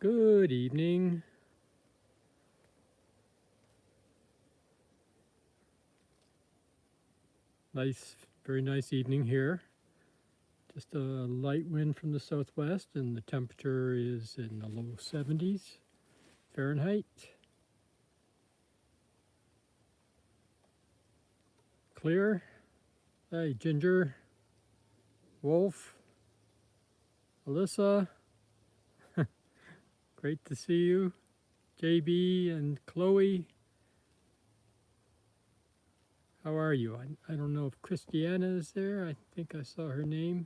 Good evening. Very nice evening here. Just a light wind from the southwest, and the temperature is in the low 70s Fahrenheit. Clear. Hey, Ginger, Wolf, Alyssa. Great to see you. JB and Chloe. How are you? I don't know if Christiana is there. I think I saw her name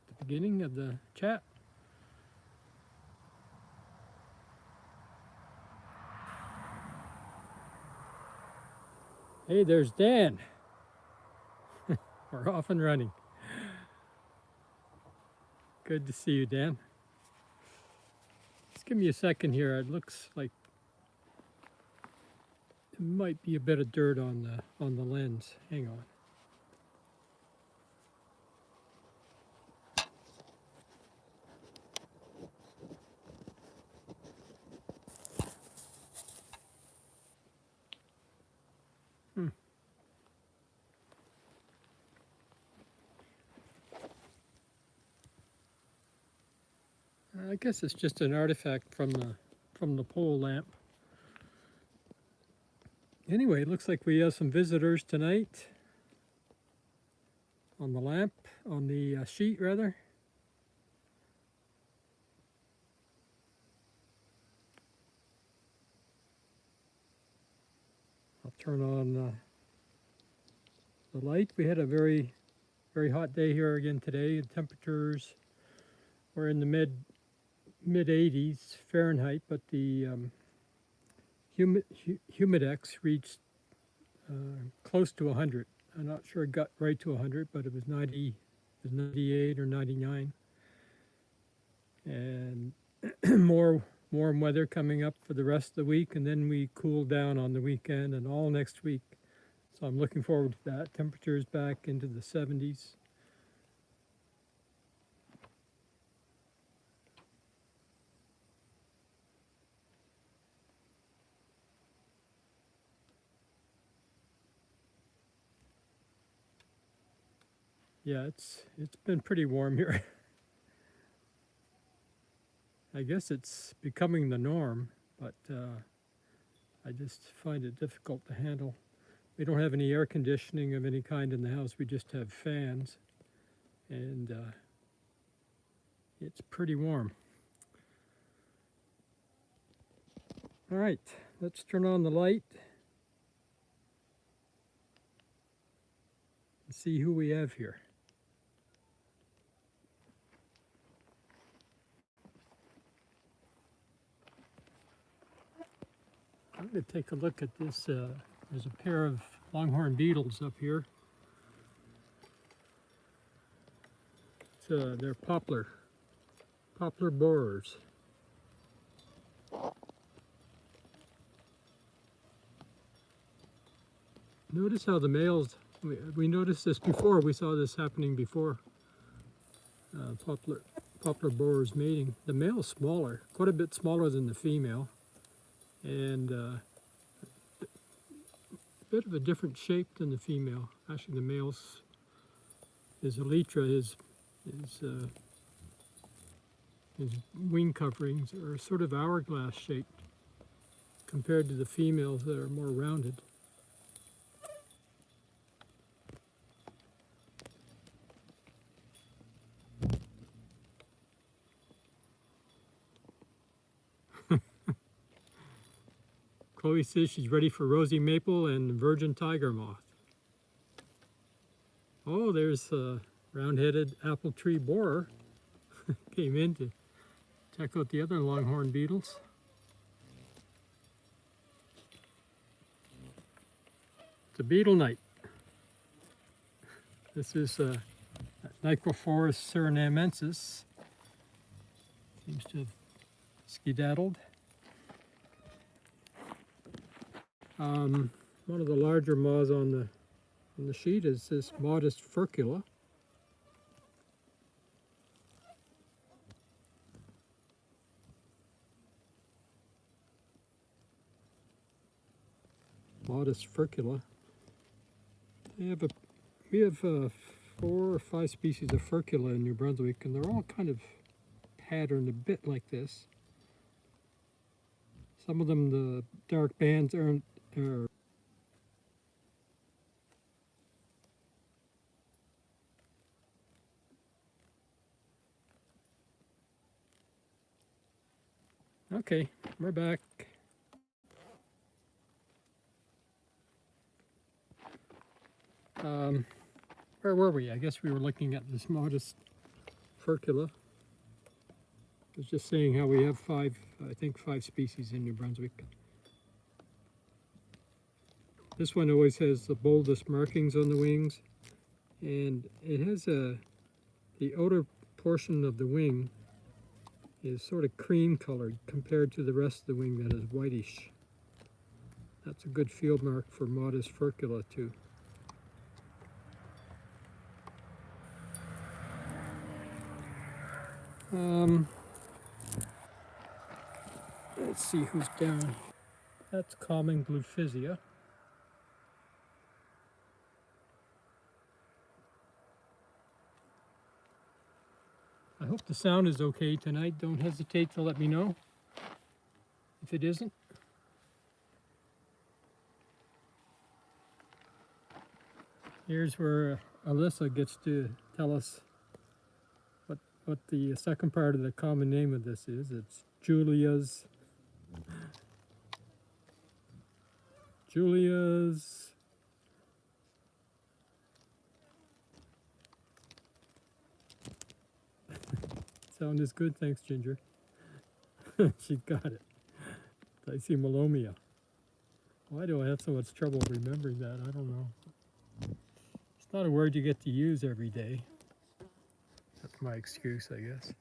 at the beginning of the chat. Hey, there's Dan. We're off and running. Good to see you, Dan. Just give me a second here. It looks like there might be a bit of dirt on the lens. Hang on. I guess it's just an artifact from the pole lamp. Anyway, it looks like we have some visitors tonight on the lamp, on the sheet rather. I'll turn on the light. We had a very hot day here again today. The temperatures were in the mid 80s Fahrenheit, but the humidex reached close to 100. I'm not sure it got right to 100, but it was 90, it was 98 or 99. And more warm weather coming up for the rest of the week, and then we cool down on the weekend and all next week. So I'm looking forward to that. Temperatures back into the 70s. Yeah, it's been pretty warm here. I guess it's becoming the norm, but I just find it difficult to handle. We don't have any air conditioning of any kind in the house. We just have fans, and it's pretty warm. All right, let's turn on the light and see who we have here. I'm going to take a look at this. There's a pair of longhorn beetles up here. They're poplar borers. Notice how the males, we noticed this before, we saw this happening before, poplar borers mating. The male's smaller, quite a bit smaller than the female, and a bit of a different shape than the female. Actually, the male's, his elytra, his wing coverings are sort of hourglass shaped compared to the females that are more rounded. Chloe says she's ready for rosy maple and virgin tiger moth. Oh, there's a round-headed apple tree borer. Came in to check out the other longhorn beetles. It's a beetle night. This is Nigrophorus surinamensis. Seems to have skedaddled. One of the larger moths on the sheet is this modest furcula. Modest furcula. We have 4 or 5 species of furcula in New Brunswick, and they're all kind of patterned a bit like this. Some of them, the dark bands are okay, we're back. Where were we? I guess we were looking at this modest furcula. I was just saying how we have 5 species in New Brunswick. This one always has the boldest markings on the wings, and it has the outer portion of the wing is sort of cream colored compared to the rest of the wing that is whitish. That's a good field mark for modest furcula too. Let's see who's down. That's common gluphisia. I hope the sound is okay tonight. Don't hesitate to let me know if it isn't. Here's where Alyssa gets to tell us what the second part of the common name of this is. It's Julia's sound is good, thanks Ginger. She got it. Dicymolomia. Why do I have so much trouble remembering that? I don't know. It's not a word you get to use every day. That's my excuse, I guess.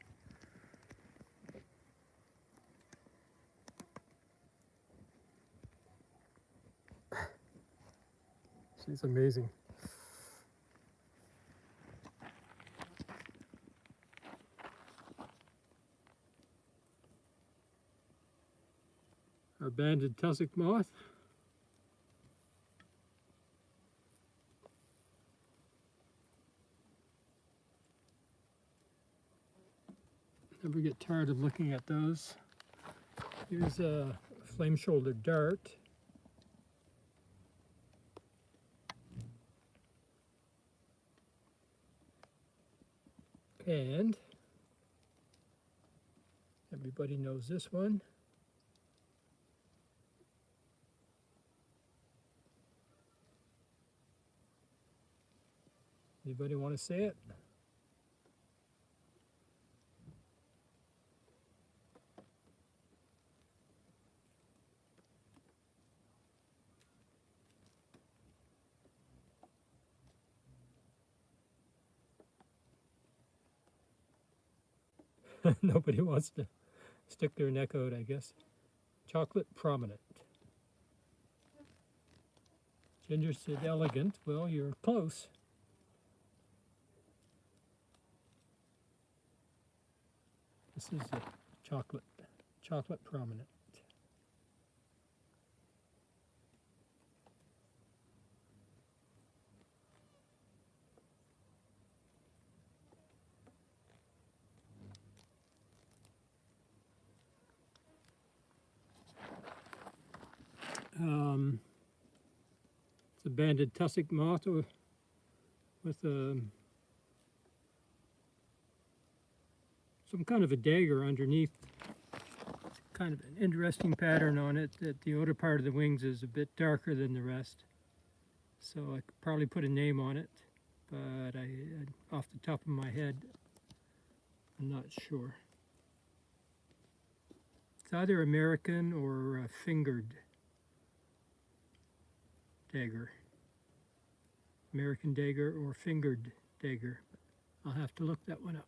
She's amazing. Our banded tussock moth. Never get tired of looking at those. Here's a flame-shouldered dart. And everybody knows this one. Anybody want to say it? Nobody wants to stick their neck out, I guess. Chocolate prominent. Ginger said elegant. Well, you're close. This is a chocolate prominent. It's a banded tussock moth with some kind of a dagger underneath. It's kind of an interesting pattern on it, that the outer part of the wings is a bit darker than the rest. So I could probably put a name on it, but off the top of my head, I'm not sure. It's either American or fingered dagger. American dagger or fingered dagger. I'll have to look that one up.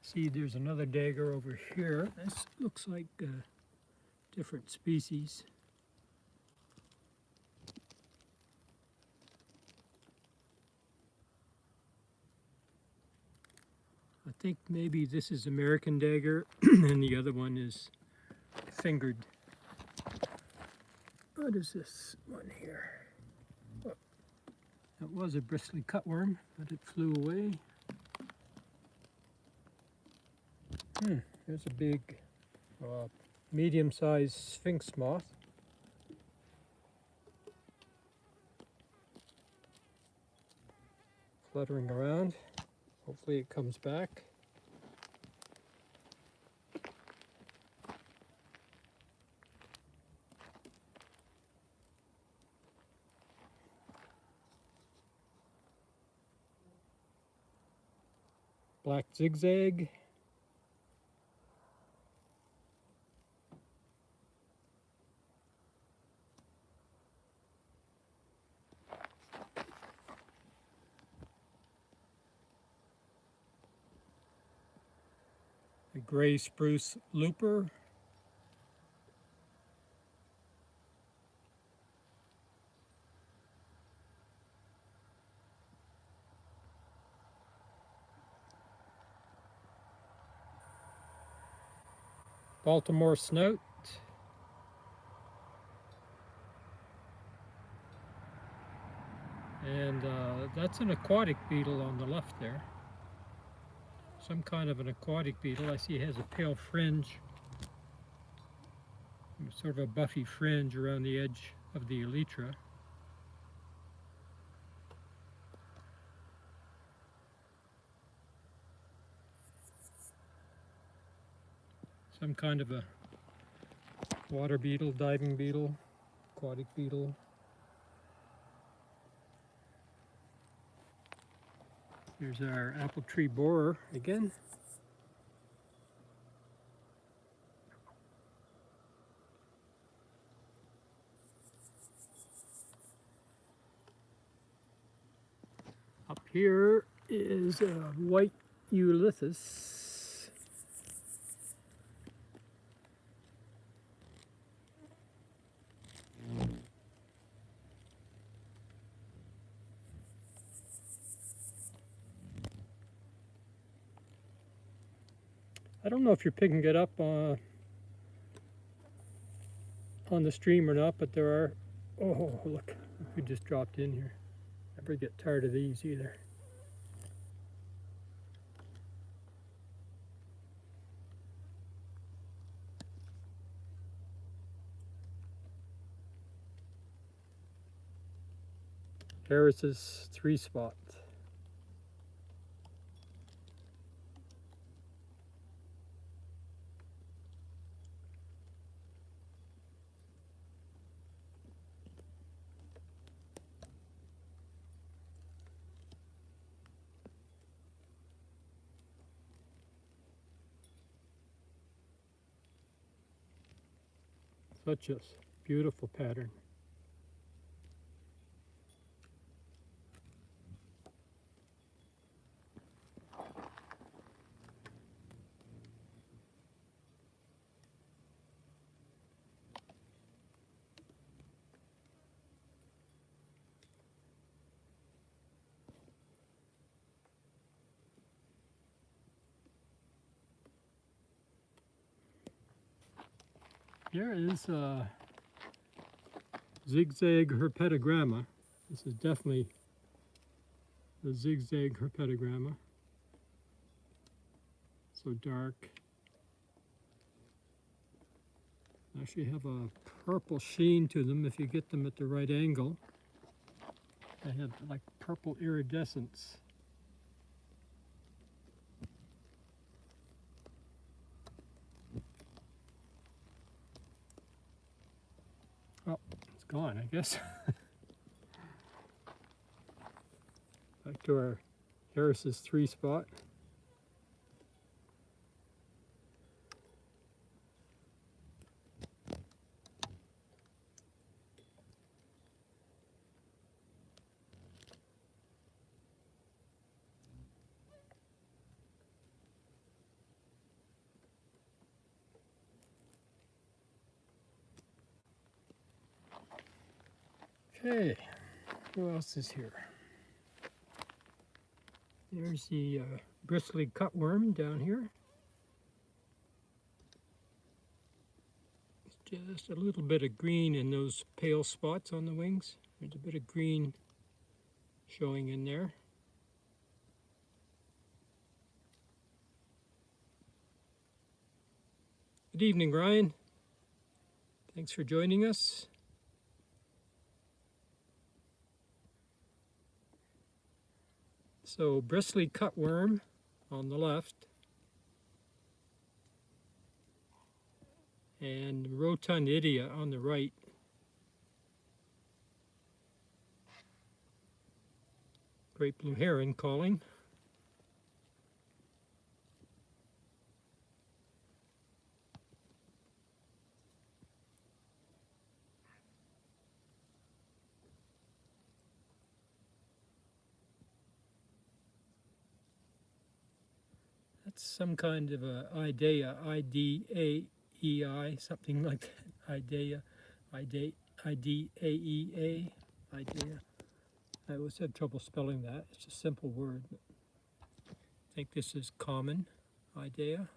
See, there's another dagger over here. This looks like a different species. I think maybe this is American dagger and the other one is fingered. What is this one here? Oh, that was a bristly cutworm, but it flew away. There's a big, medium-sized sphinx moth. Fluttering around. Hopefully it comes back. Black zigzag. A gray spruce looper. Baltimore snout. And that's an aquatic beetle on the left there. Some kind of an aquatic beetle. I see it has a pale fringe, sort of a buffy fringe around the edge of the elytra. Some kind of a water beetle, diving beetle, aquatic beetle. Here's our apple tree borer again. Up here is a white Ulysses. I don't know if you're picking it up on the stream or not, but there are, oh look, we just dropped in here. Never get tired of these either. Harris's 3-spot. Such a beautiful pattern. Here is zigzag herpetogramma. This is definitely the zigzag herpetogramma. So dark. Actually have a purple sheen to them if you get them at the right angle. They have like purple iridescence. Oh, it's gone, I guess. Back to our Harris's 3-spot. Okay, who else is here? There's the bristly cutworm down here. Just a little bit of green in those pale spots on the wings. There's a bit of green showing in there. Good evening, Ryan. Thanks for joining us. So, bristly cutworm on the left, and rotundidia on the right. Great blue heron calling. That's some kind of a idea, I-D-A-E-I, something like that. Idea, I-D-A-E-A, idea. I always have trouble spelling that. It's a simple word. I think this is common, idea.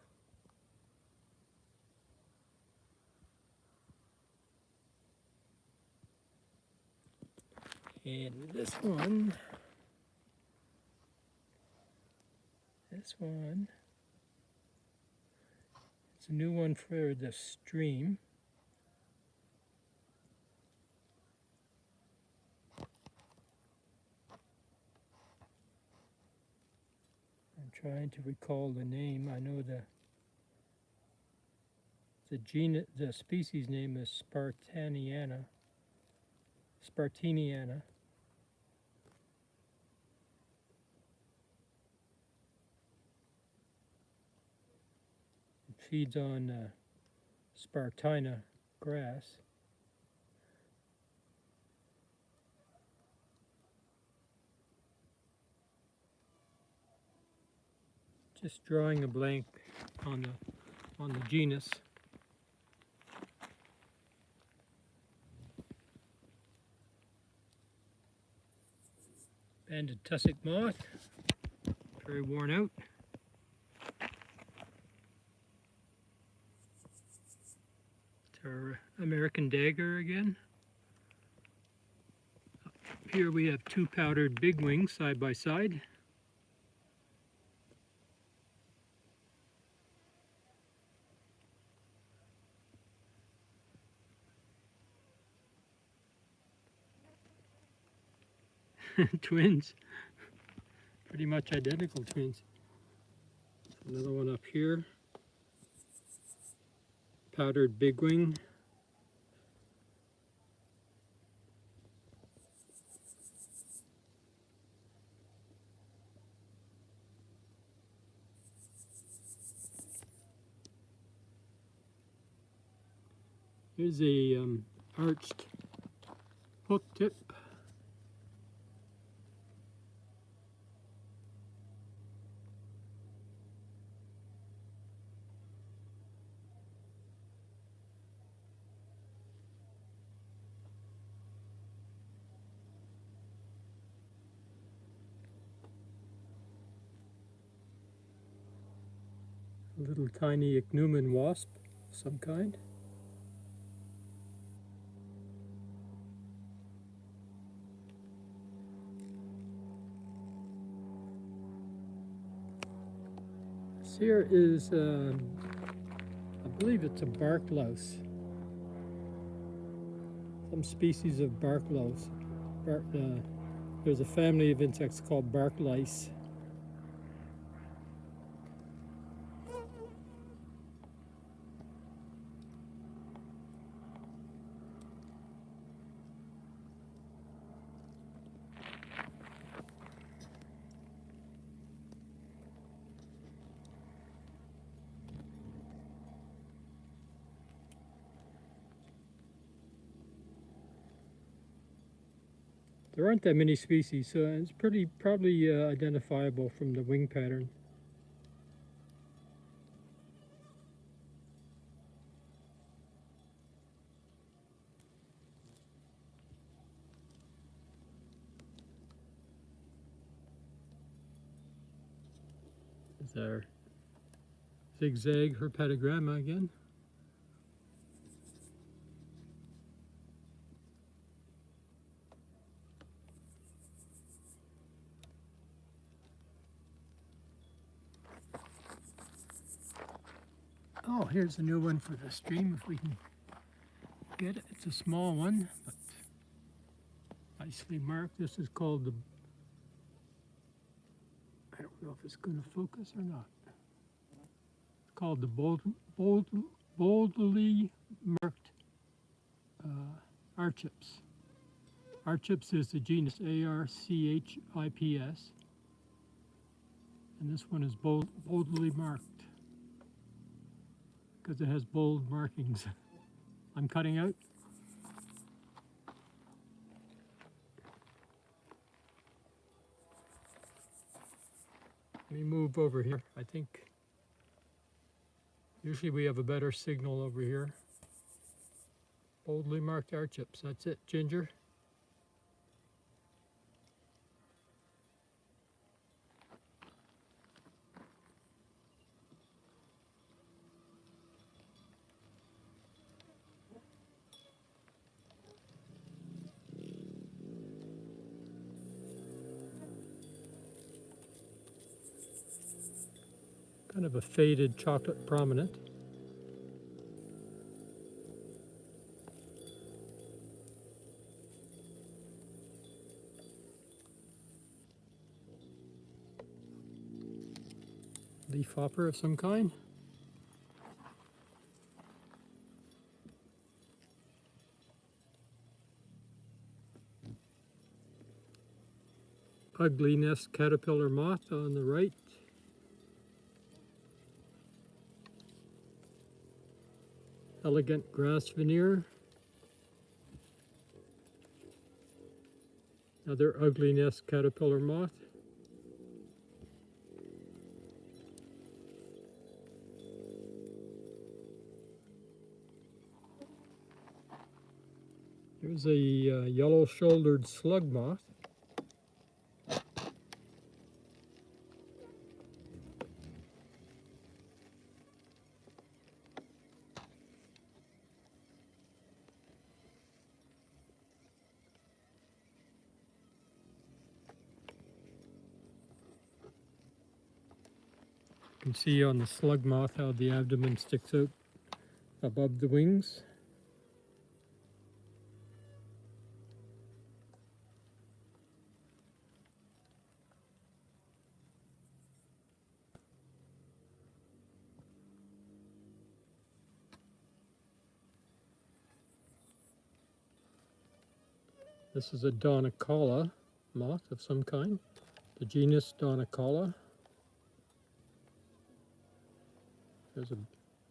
And this one, it's a new one for the stream. I'm trying to recall the name. I know the species name is Spartaniana. It feeds on Spartina grass. Just drawing a blank on the genus. Banded tussock moth, very worn out. It's our American dagger again. Here we have two powdered bigwings side by side. Twins, pretty much identical twins. Another one up here, powdered bigwing. Here's a arched hook tip. A little tiny ichneumon wasp of some kind. This here is, I believe it's a bark louse. Some species of bark louse. There's a family of insects called bark lice. There aren't that many species, so it's probably identifiable from the wing pattern. Is our zigzag herpetogramma again. Oh, here's a new one for the stream if we can get it. It's a small one, but nicely marked. This is called the, I don't know if it's going to focus or not. It's called the boldly marked Archips. Archips is the genus Archips, and this one is boldly marked because it has bold markings. I'm cutting out. Let me move over here. I think usually we have a better signal over here. Boldly marked Archips. That's it, Ginger. Kind of a faded chocolate prominent. Leaf hopper of some kind. Ugly nest caterpillar moth on the right. Elegant grass veneer. Another ugly nest caterpillar moth. Here's a yellow-shouldered slug moth. You can see on the slug moth how the abdomen sticks out above the wings. This is a Donicala moth of some kind, the genus Donicala. There's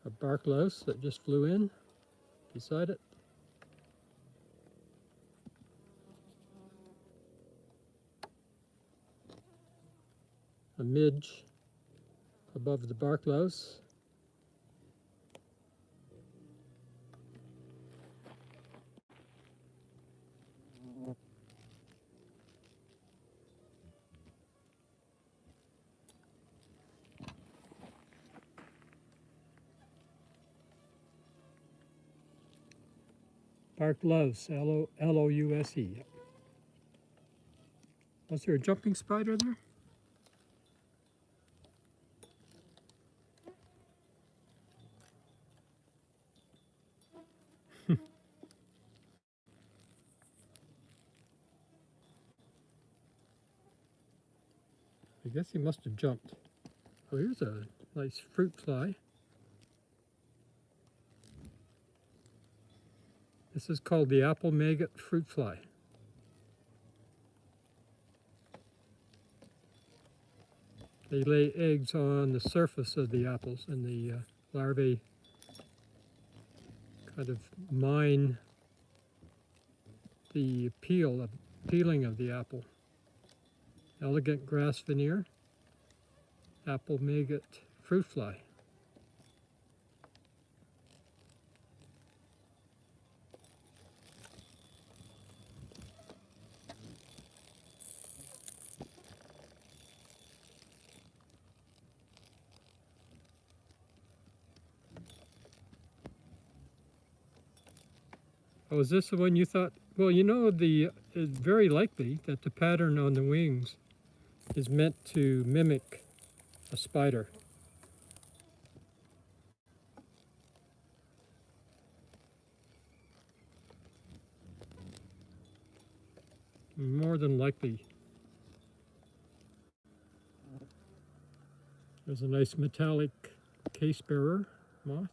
a bark louse that just flew in beside it. A midge above the bark louse. Bark louse, L-O-U-S-E. Was there a jumping spider there? I guess he must have jumped. Oh, here's a nice fruit fly. This is called the apple maggot fruit fly. They lay eggs on the surface of the apples, and the larvae kind of mine the peeling of the apple. Elegant grass veneer, apple maggot fruit fly. Oh, is this the one you thought? Well, you know, it's very likely that the pattern on the wings is meant to mimic a spider. More than likely. There's a nice metallic case bearer moth.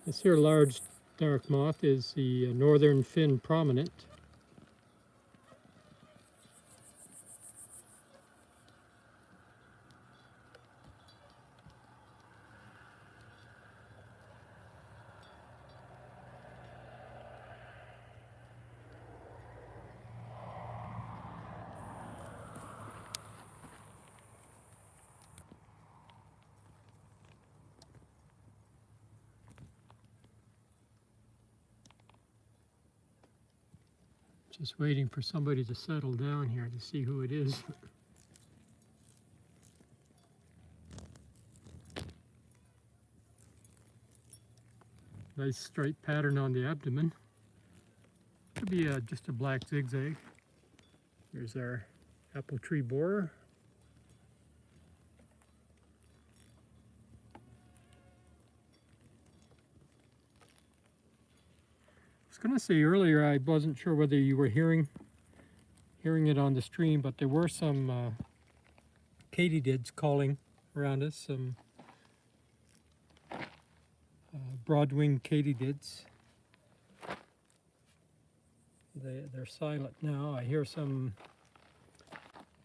This here large dark moth is the northern fin prominent. Just waiting for somebody to settle down here to see who it is. Nice straight pattern on the abdomen. Could be just a black zigzag. Here's our apple tree borer. I was going to say earlier, I wasn't sure whether you were hearing it on the stream, but there were some katydids calling around us, some broad-winged katydids. They're silent now. I hear some,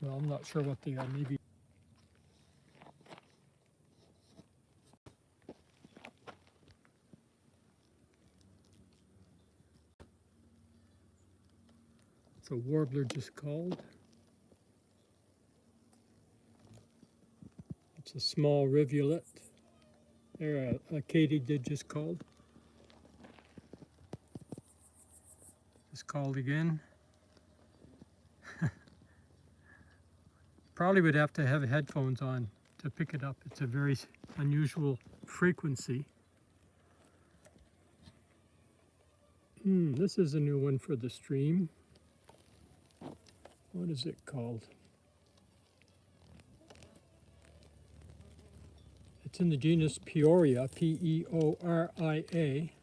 well, I'm not sure what they are, maybe. It's a warbler just called. It's a small rivulet. There, a katydid just called. Just called again. Probably would have to have headphones on to pick it up. It's a very unusual frequency. This is a new one for the stream. What is it called? It's in the genus Peoria, P-E-O-R-I-A.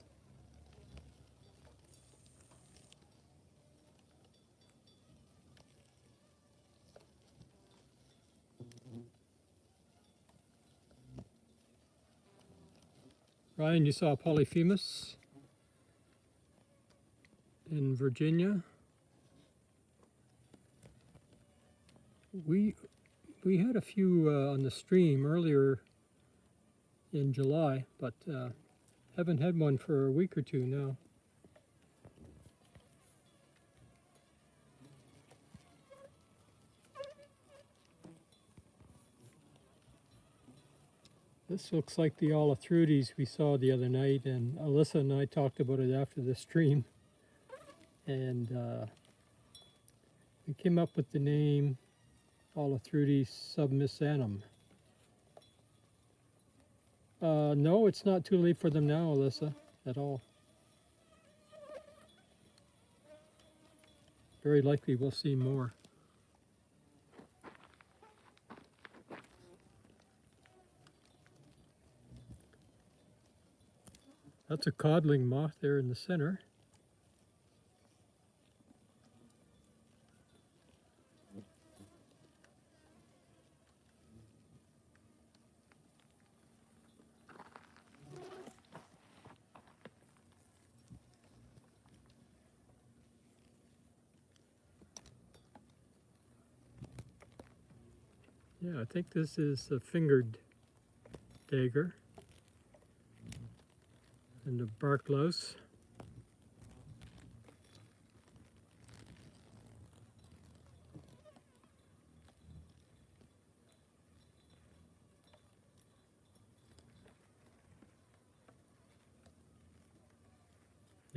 Ryan, you saw Polyphemus in Virginia. We had a few on the stream earlier in July, but haven't had one for a week or two now. This looks like the Olathrudes we saw the other night, and Alyssa and I talked about it after the stream. And we came up with the name Olathrudes submissanum. No, it's not too late for them now, Alyssa, at all. Very likely we'll see more. That's a codling moth there in the center. Yeah, I think this is a fingered dagger. And the bark louse.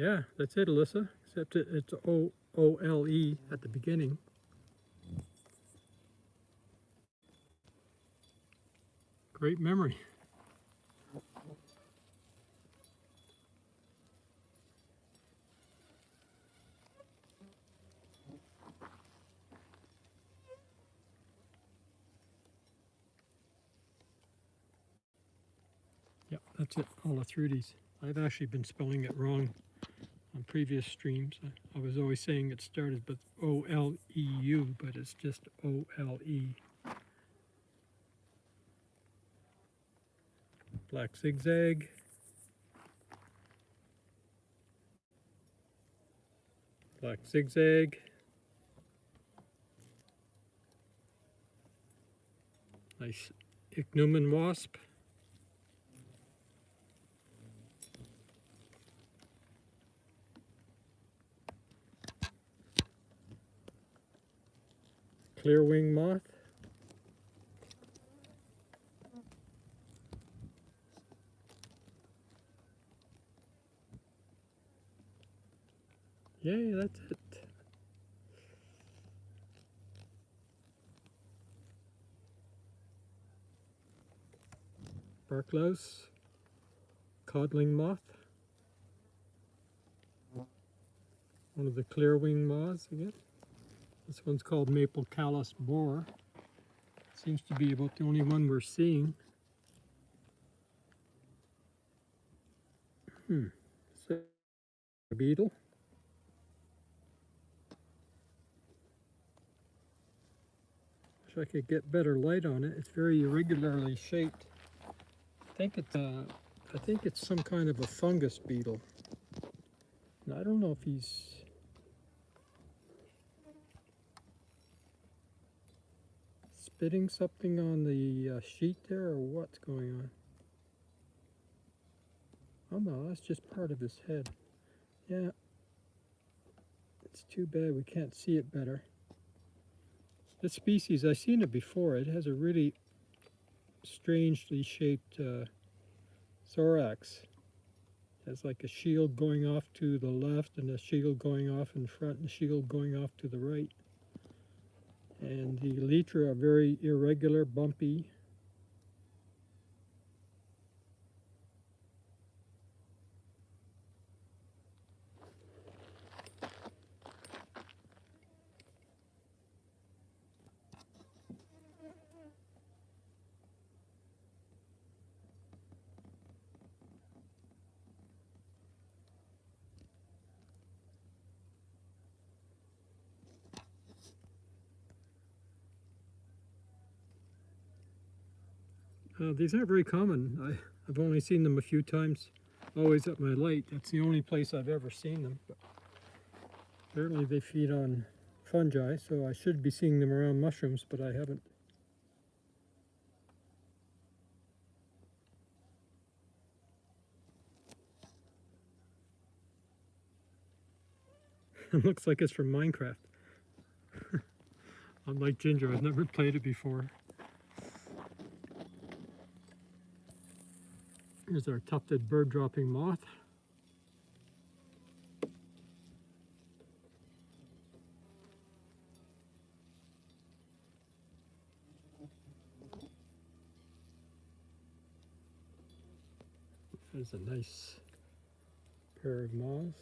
Yeah, that's it, Alyssa. Except it's O-O-L-E at the beginning. Great memory. Yep, that's it, all the through-dies. I've actually been spelling it wrong on previous streams. I was always saying it started with O-L-E-U, but it's just O-L-E. Black zigzag. Black zigzag. Nice ichneumon wasp. Clear wing moth. Yay, that's it. Bark louse, codling moth, one of the clear wing moths again. This one's called maple callus borer. Seems to be about the only one we're seeing. So, a beetle. Wish I could get better light on it. It's very irregularly shaped. I think it's some kind of a fungus beetle. And I don't know if he's spitting something on the sheet there or what's going on. Oh no, that's just part of his head. Yeah, it's too bad we can't see it better. This species, I've seen it before. It has a really strangely shaped thorax. It has like a shield going off to the left and a shield going off in front and a shield going off to the right. And the elytra are very irregular, bumpy. These aren't very common. I've only seen them a few times, always at my light. That's the only place I've ever seen them. But apparently they feed on fungi, so I should be seeing them around mushrooms, but I haven't. It looks like it's from Minecraft. Unlike Ginger, I've never played it before. Here's our tufted bird-dropping moth. There's a nice pair of moths.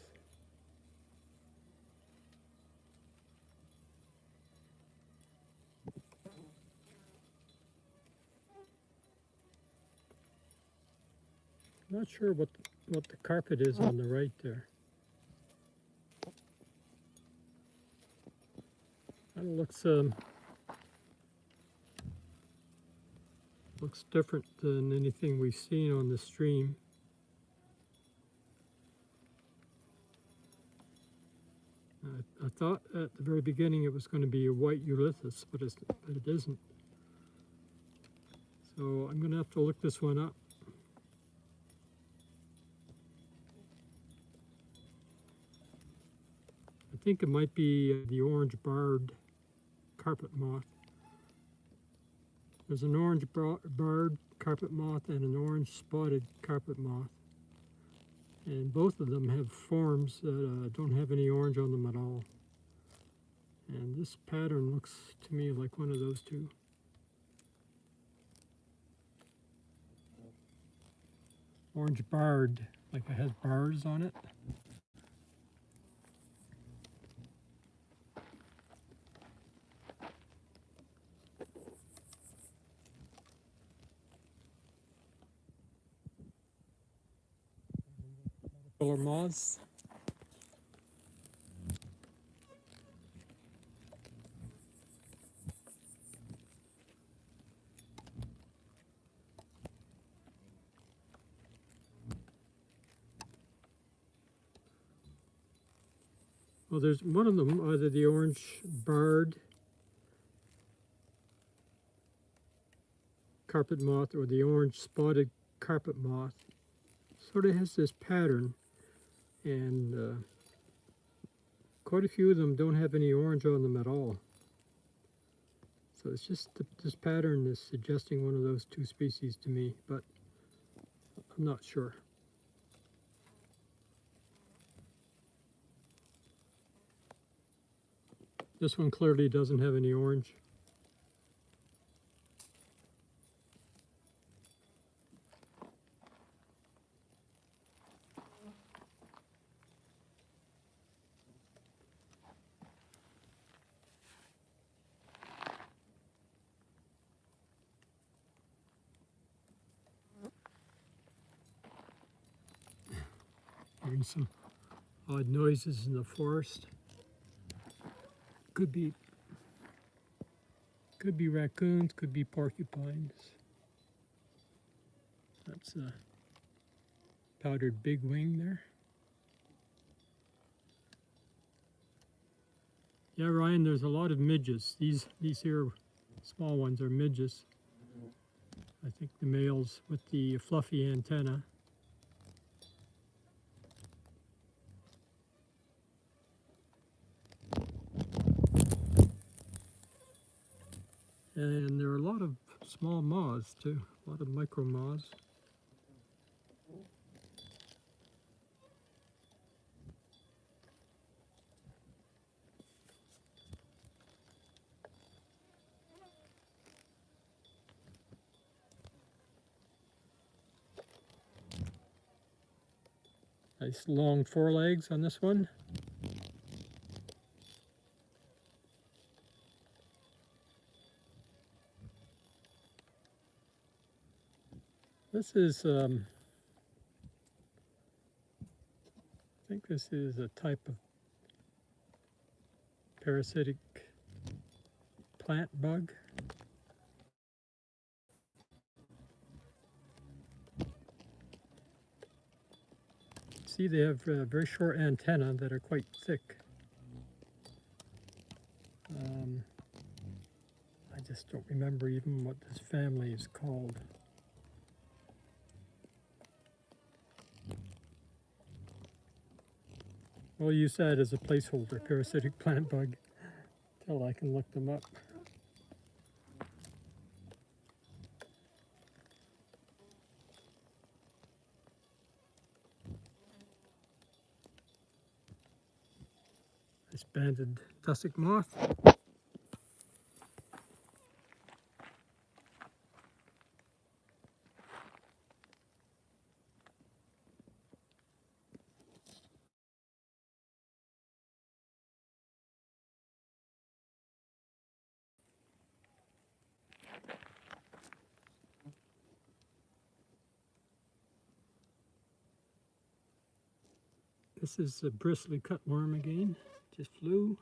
Not sure what the carpet is on the right there. That looks different than anything we've seen on the stream. I thought at the very beginning it was going to be a white Ulysses, but it isn't. So I'm going to have to look this one up. I think it might be the orange barred carpet moth. There's an orange barred carpet moth and an orange spotted carpet moth. And both of them have forms that don't have any orange on them at all. And this pattern looks to me like one of those two. Orange barred, like it has bars on it. Caterpillar moths. Well, there's one of them, either the orange barred carpet moth or the orange spotted carpet moth. Sort of has this pattern, and quite a few of them don't have any orange on them at all. So it's just this pattern is suggesting one of those two species to me, but I'm not sure. This one clearly doesn't have any orange. Hearing some odd noises in the forest. Could be raccoons, could be porcupines. That's a powdered bigwing there. Yeah, Ryan, there's a lot of midges. These here small ones are midges. I think the males with the fluffy antenna. And there are a lot of small moths too, a lot of micro moths. Nice long forelegs on this one. This is, I think this is a type of parasitic plant bug. See, they have very short antennae that are quite thick. I just don't remember even what this family is called. We'll use that as a placeholder, parasitic plant bug, till I can look them up. This banded tussock moth. This is a bristly cutworm again, just flew.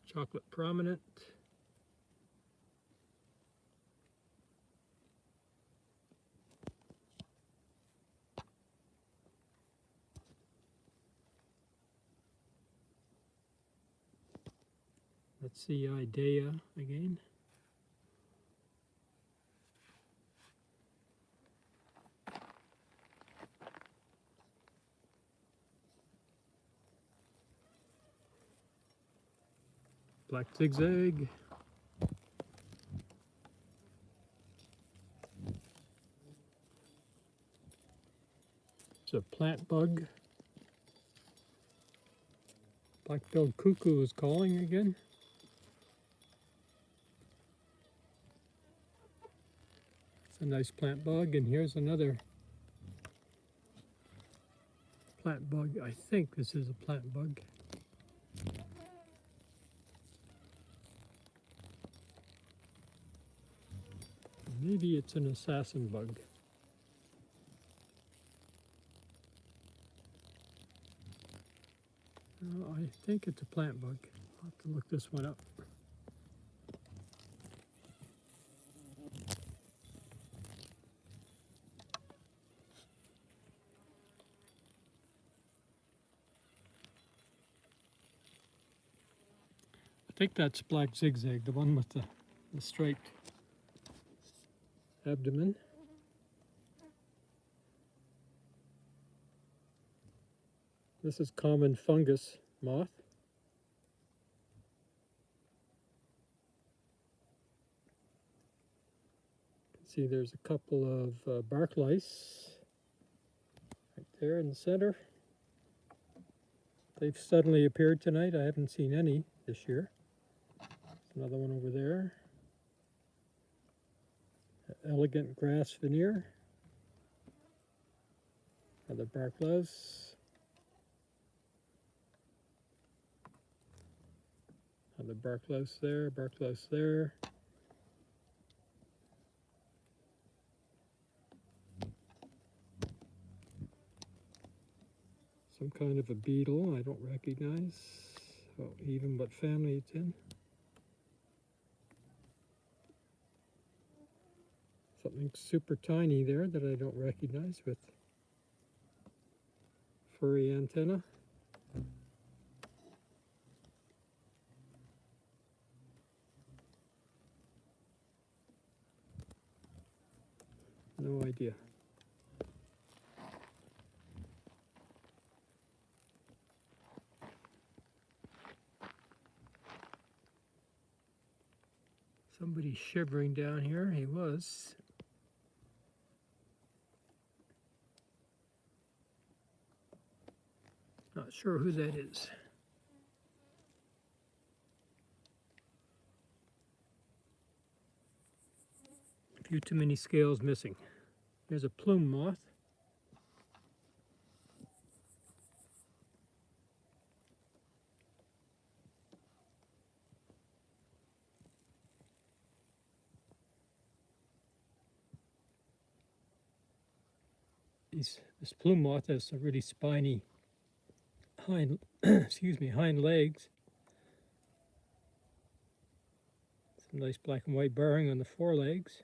Chocolate prominent. Let's see Idea again. Black zigzag. It's a plant bug. Black-billed cuckoo is calling again. It's a nice plant bug, and here's another plant bug. I think this is a plant bug. Maybe it's an assassin bug. I think it's a plant bug. I'll have to look this one up. I think that's black zigzag, the one with the striped abdomen. This is common fungus moth. You can see there's a couple of bark lice right there in the center. They've suddenly appeared tonight. I haven't seen any this year. There's another one over there. Elegant grass veneer. Another bark louse. Another bark louse there, bark louse there. Some kind of a beetle I don't recognize. Oh, even what family it's in. Something super tiny there that I don't recognize with furry antenna. No idea. Somebody's shivering down here. He was. Not sure who that is. A few too many scales missing. There's a plume moth. This plume moth has some really spiny hind, hind legs. Some nice black and white barring on the forelegs.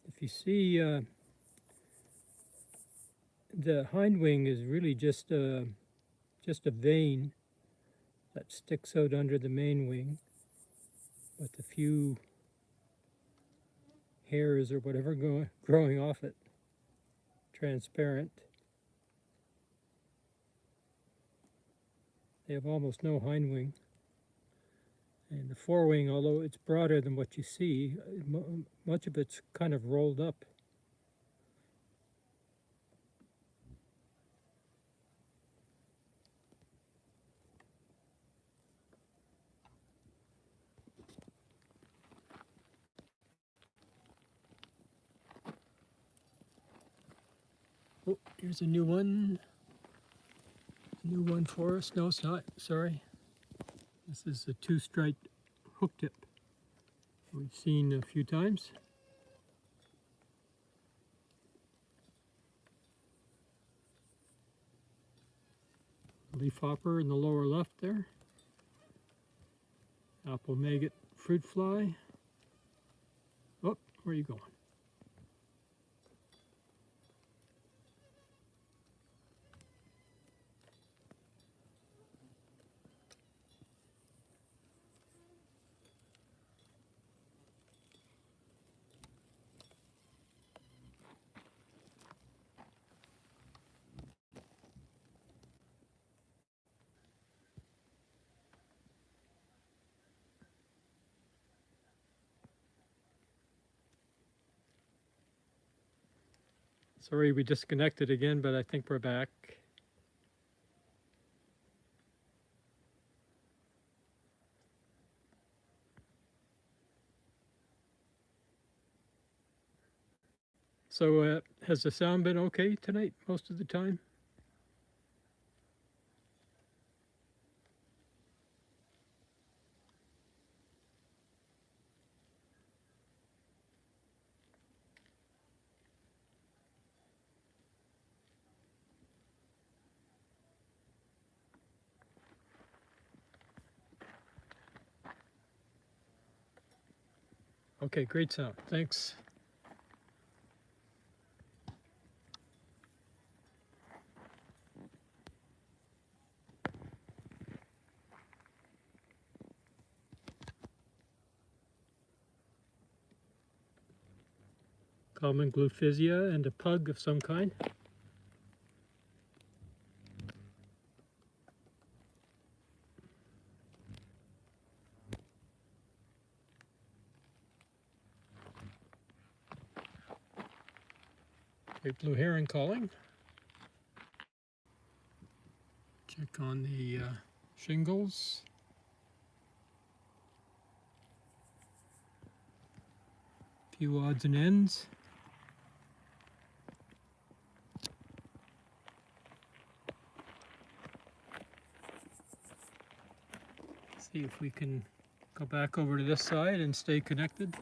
If you see, the hind wing is really just a vein that sticks out under the main wing with a few hairs or whatever growing off it, transparent. They have almost no hind wing. And the forewing, although it's broader than what you see, much of it's kind of rolled up. Oh, here's a new one. New one for us. No, it's not. Sorry. This is a two-striped hook tip we've seen a few times. Leafhopper in the lower left there. Apple maggot fruit fly. Oh, where are you going? Sorry we disconnected again, but I think we're back. So has the sound been okay tonight most of the time? Okay, great sound. Thanks. Common gluphisia and a pug of some kind. Okay, blue heron calling. Check on the shingles. Few odds and ends. See if we can go back over to this side and stay connected.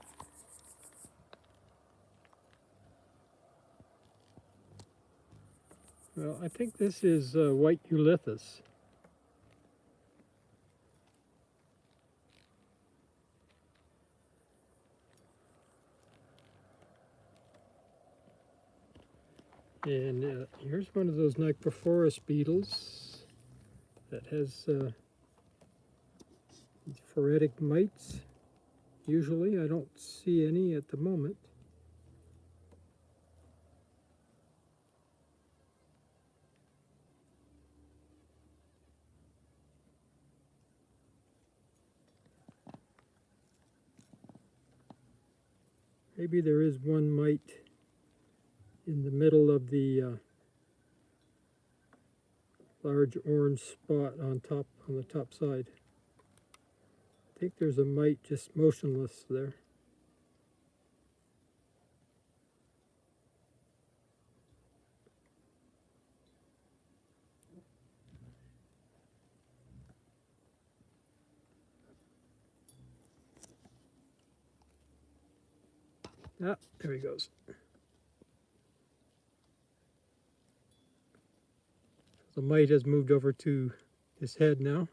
Well, I think this is white Ulithus. And here's one of those Nigrophorus beetles that has these phoretic mites. Usually, I don't see any at the moment. Maybe there is one mite in the middle of the large orange spot on the top side. I think there's a mite just motionless there. Ah, there he goes. The mite has moved over to his head now.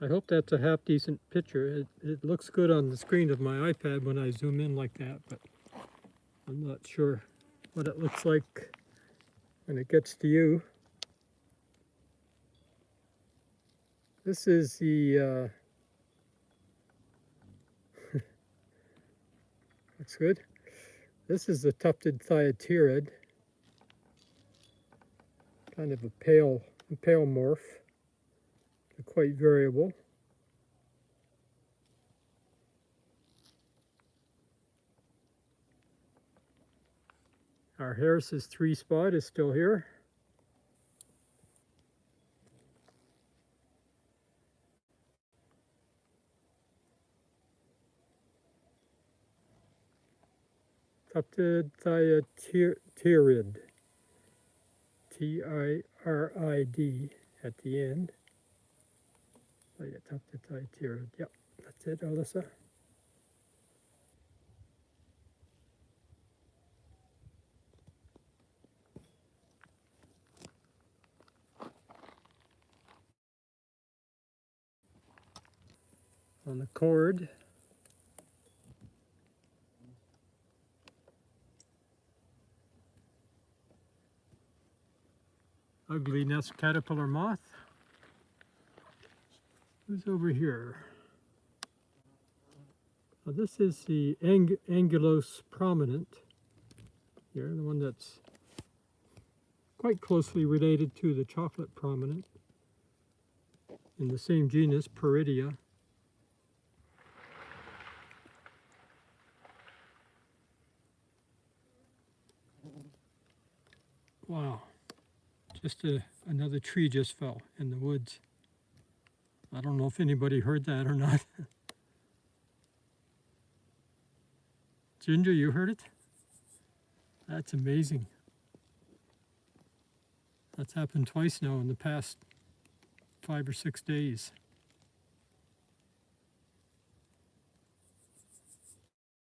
I hope that's a half decent picture. It looks good on the screen of my iPad when I zoom in like that, but I'm not sure what it looks like when it gets to you. This is the looks good. This is the tufted thiotierid, kind of a pale morph. They're quite variable. Our Harris's 3-spot is still here. Tufted thiotierid, T-I-R-I-D at the end. Oh yeah, tufted thiotierid. Yep, that's it, Alyssa. On the cord, ugly nest caterpillar moth. Who's over here? Now this is the Angulos prominent here, the one that's quite closely related to the chocolate prominent in the same genus, Peridia. Wow, just another tree just fell in the woods. I don't know if anybody heard that or not. Ginger, you heard it? That's amazing. That's happened twice now in the past 5 or 6 days.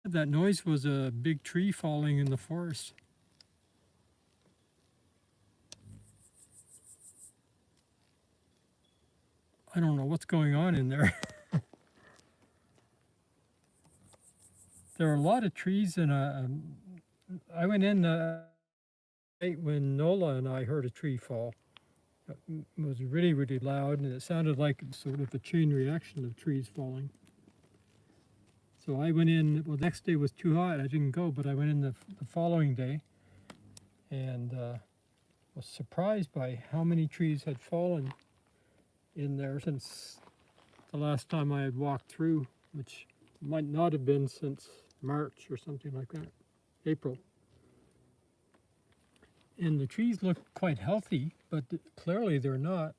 That noise was a big tree falling in the forest. I don't know what's going on in there. There are a lot of trees, and I went in when Nola and I heard a tree fall. It was really, really loud, and it sounded like sort of a chain reaction of trees falling. So I went in, well, the next day was too hot, I didn't go, but I went in the following day, and was surprised by how many trees had fallen in there since the last time I had walked through, which might not have been since March or something like that, April. And the trees look quite healthy, but clearly they're not,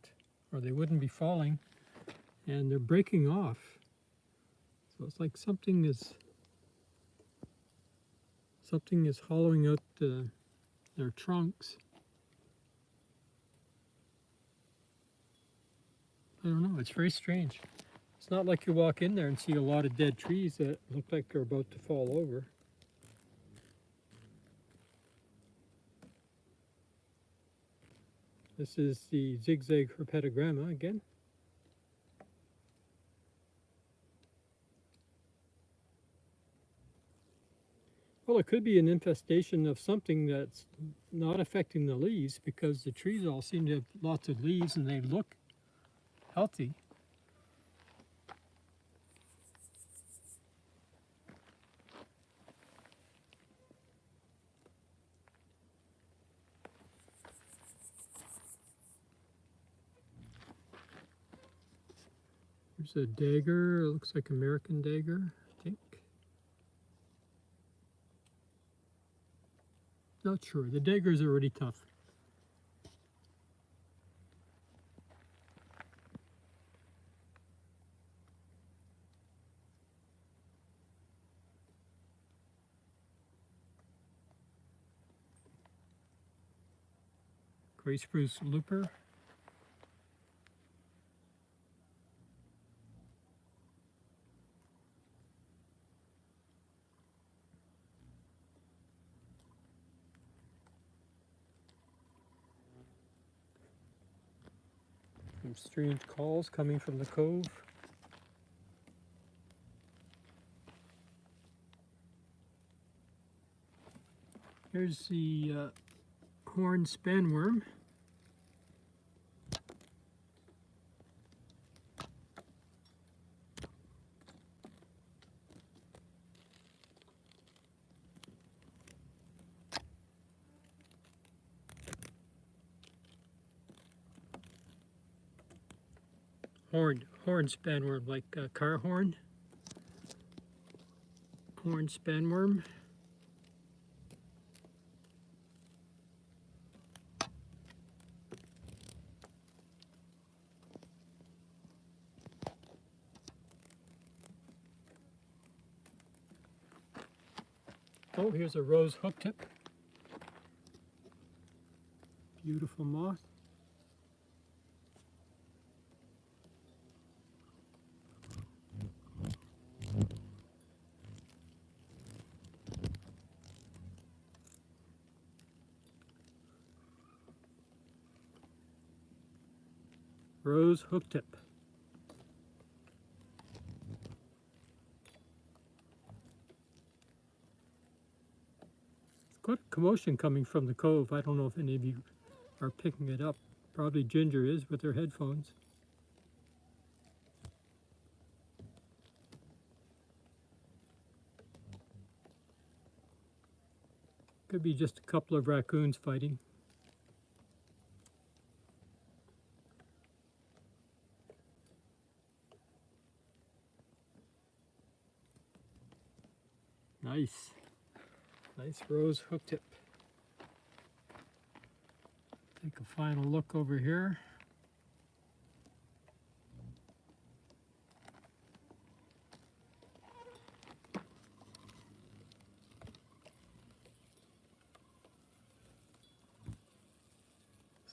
or they wouldn't be falling, and they're breaking off. So it's like something is hollowing out their trunks. I don't know, it's very strange. It's not like you walk in there and see a lot of dead trees that look like they're about to fall over. This is the zigzag herpetogramma again. Well, it could be an infestation of something that's not affecting the leaves, because the trees all seem to have lots of leaves and they look healthy. There's a dagger, it looks like American dagger, I think. Not sure, the daggers are really tough. Gray spruce looper. Some strange calls coming from the cove. Here's the horned spanworm. Horned spanworm, like car horn. Horned spanworm. Oh, here's a rose hooktip. Beautiful moth. Rose hooktip. It's quite a commotion coming from the cove. I don't know if any of you are picking it up. Probably Ginger is with her headphones. Could be just a couple of raccoons fighting. Nice. Nice rose hook tip. Take a final look over here.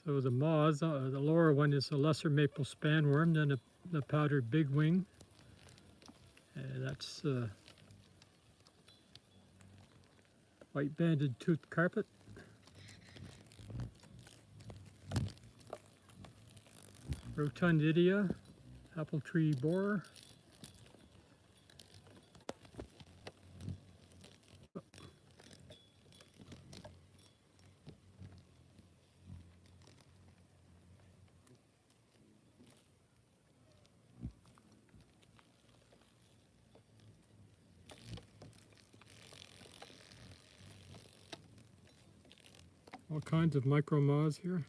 So the moths, the lower one is a lesser maple spanworm, then the powdered bigwing. And that's white banded toothed carpet. Rotundidia, apple tree borer. All kinds of micro moths here.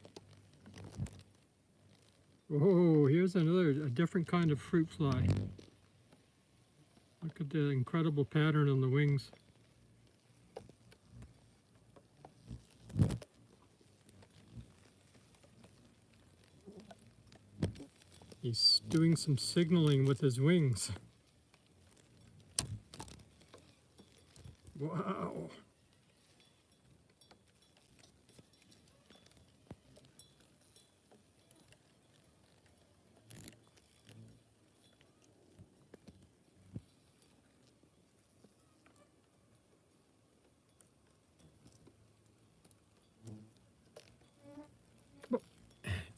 Whoa, here's a different kind of fruit fly. Look at the incredible pattern on the wings. He's doing some signaling with his wings. Wow.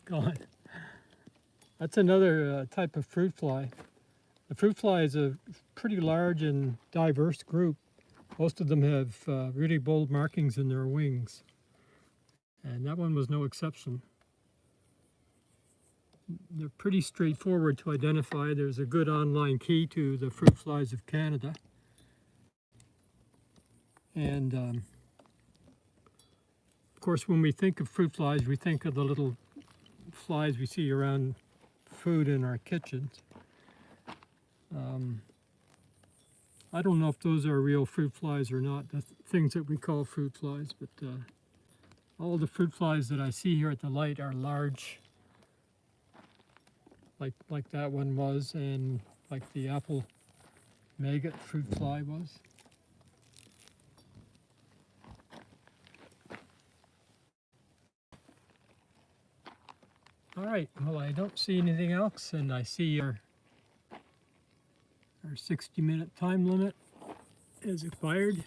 Gone. That's another type of fruit fly. The fruit fly is a pretty large and diverse group. Most of them have really bold markings in their wings, and that one was no exception. They're pretty straightforward to identify. There's a good online key to the fruit flies of Canada. And of course, when we think of fruit flies, we think of the little flies we see around food in our kitchens. I don't know if those are real fruit flies or not, the things that we call fruit flies, but all the fruit flies that I see here at the light are large, like that one was, and like the apple maggot fruit fly was. All right, well, I don't see anything else, and I see our 60-minute time limit is expired.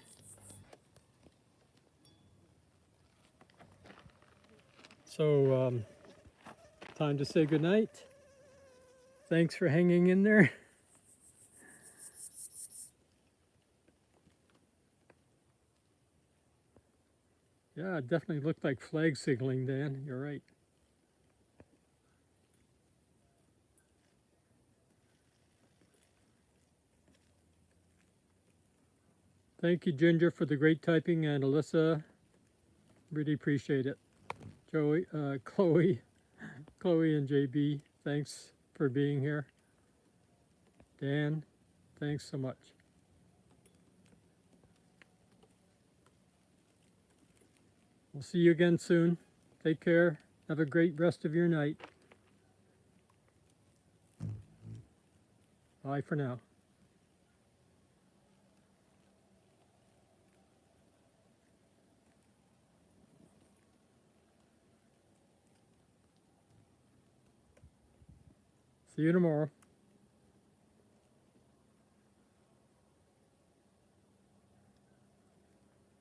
So, time to say goodnight. Thanks for hanging in there. Yeah, it definitely looked like flag signaling, Dan. You're right. Thank you, Ginger, for the great typing, and Alyssa, really appreciate it. Joey, Chloe and JB, thanks for being here. Dan, thanks so much. We'll see you again soon. Take care. Have a great rest of your night. Bye for now. See you tomorrow.